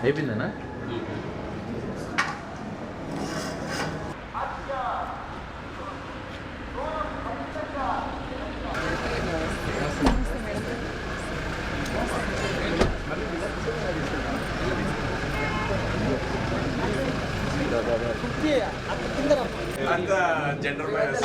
అయిపోయిందనా? అంతా gender bias.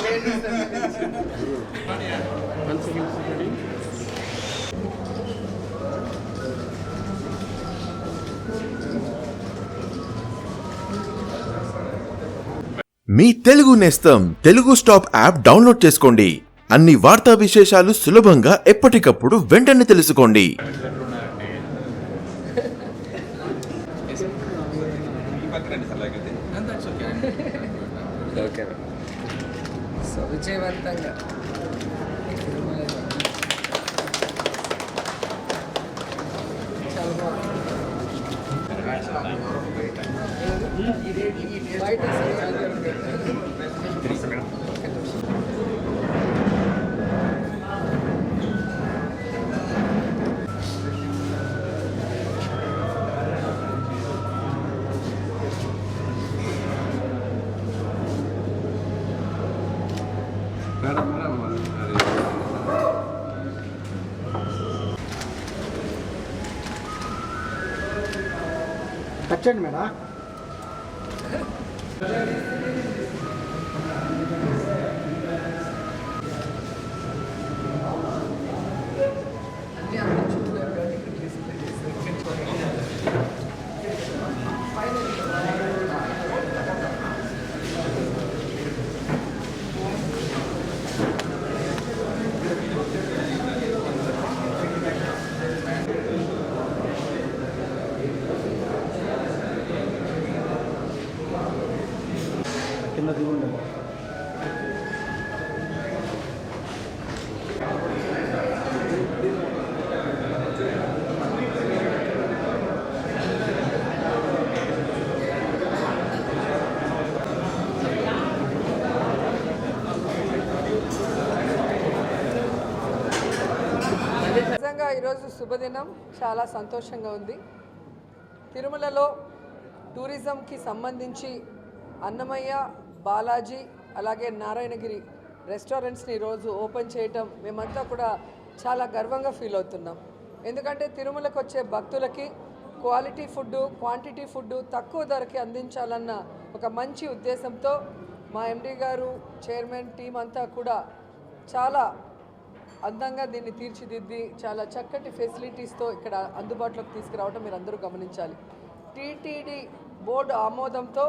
మీ తెలుగు నేస్తం Telugu stop app download చేసుకోండి. అన్ని వార్తా విశేషాలు సులభంగా ఎప్పటికప్పుడు వెంటనే తెలుసుకోండి. సో విజయవంతంగా చాలా కచ్చండి మేడం. కింద దిగుండే నిజంగా ఈరోజు శుభదినం, చాలా సంతోషంగా ఉంది. తిరుమలలో టూరిజంకి సంబంధించి అన్నమయ్య, బాలాజీ అలాగే నారాయణగిరి రెస్టారెంట్స్ని ఈరోజు ఓపెన్ చేయటం మేమంతా కూడా చాలా గర్వంగా ఫీల్ అవుతున్నాం. ఎందుకంటే తిరుమలకు వచ్చే భక్తులకి క్వాలిటీ ఫుడ్డు, క్వాంటిటీ ఫుడ్డు తక్కువ ధరకి అందించాలన్న ఒక మంచి ఉద్దేశంతో మా ఎండి గారు, చైర్మన్ టీం అంతా కూడా చాలా అందంగా దీన్ని తీర్చిదిద్ది చాలా చక్కటి ఫెసిలిటీస్తో ఇక్కడ అందుబాటులోకి తీసుకురావడం మీరు అందరూ గమనించాలి. టీటీడీ బోర్డు ఆమోదంతో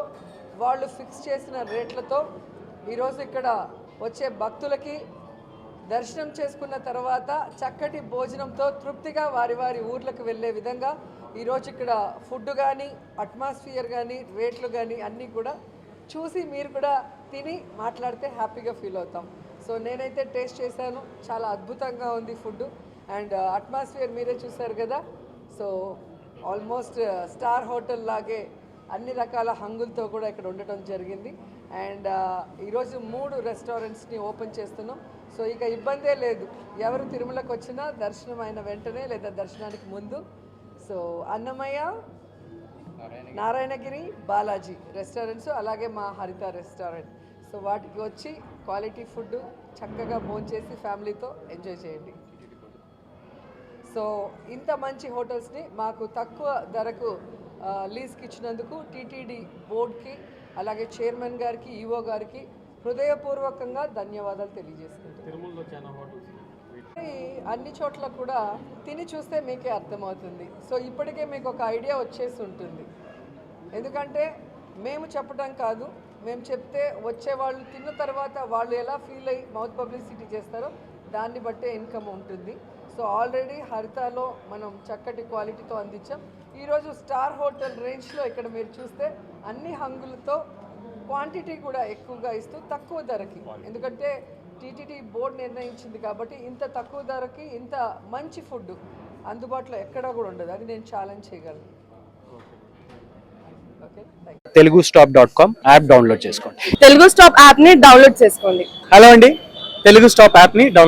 వాళ్ళు ఫిక్స్ చేసిన రేట్లతో ఈరోజు ఇక్కడ వచ్చే భక్తులకి దర్శనం చేసుకున్న తర్వాత చక్కటి భోజనంతో తృప్తిగా వారి వారి ఊర్లకు వెళ్ళే విధంగా ఈరోజు ఇక్కడ ఫుడ్ కానీ, అట్మాస్ఫియర్ కానీ, రేట్లు కానీ అన్నీ కూడా చూసి మీరు కూడా తిని మాట్లాడితే హ్యాపీగా ఫీల్ అవుతాం. సో నేనైతే టేస్ట్ చేశాను, చాలా అద్భుతంగా ఉంది ఫుడ్ అండ్ అట్మాస్ఫియర్ మీరే చూశారు కదా. సో ఆల్మోస్ట్ స్టార్ హోటల్ లాగే అన్ని రకాల హంగులతో కూడా ఇక్కడ ఉండటం జరిగింది. అండ్ ఈరోజు 3 రెస్టారెంట్స్ని ఓపెన్ చేస్తున్నాం. సో ఇక ఇబ్బందే లేదు, ఎవరు తిరుమలకు వచ్చినా దర్శనం అయిన వెంటనే లేదా దర్శనానికి ముందు సో అన్నమయ్య, నారాయణగిరి, బాలాజీ రెస్టారెంట్స్ అలాగే మా హరిత రెస్టారెంట్, సో వాటికి వచ్చి క్వాలిటీ ఫుడ్ చక్కగా భోంచేసి ఫ్యామిలీతో ఎంజాయ్ చేయండి. సో ఇంత మంచి హోటల్స్ని మాకు తక్కువ ధరకు లీజ్కి ఇచ్చినందుకు టీటీడీ బోర్డ్కి అలాగే చైర్మన్ గారికి, ఈఓ గారికి హృదయపూర్వకంగా ధన్యవాదాలు తెలియజేసుకుంటున్నాను. అన్ని చోట్ల కూడా తిని చూస్తే మీకే అర్థమవుతుంది. సో ఇప్పటికే మీకు ఒక ఐడియా వచ్చేసి ఉంటుంది. ఎందుకంటే మేము చెప్పడం కాదు, మేము చెప్తే వచ్చేవాళ్ళు తిన్న తర్వాత వాళ్ళు ఎలా ఫీల్ అయ్యి మౌత్ పబ్లిసిటీ చేస్తారో దాన్ని బట్టే ఇన్కమ్ ఉంటుంది. సో ఆల్రెడీ హరితాలో మనం చక్కటి క్వాలిటీతో అందించాం. ఈరోజు స్టార్ హోటల్ రేంజ్లో ఇక్కడ మీరు చూస్తే అన్ని హంగులతో క్వాంటిటీ కూడా ఎక్కువగా ఇస్తూ తక్కువ ధరకి, ఎందుకంటే టీటీడీ బోర్డు నిర్ణయించింది కాబట్టి ఇంత తక్కువ ధరకి ఇంత మంచి ఫుడ్ అందుబాటులో ఎక్కడా కూడా ఉండదు. అది నేను ఛాలెంజ్ చేయగలను. తెలుగుస్టాప్.com యాప్ డౌన్లోడ్ చేసుకోండి. తెలుగు స్టాప్ యాప్ ని డౌన్లోడ్ చేసుకోండి. హలో అండి, తెలుగు స్టాప్ యాప్ ని డౌన్లోడ్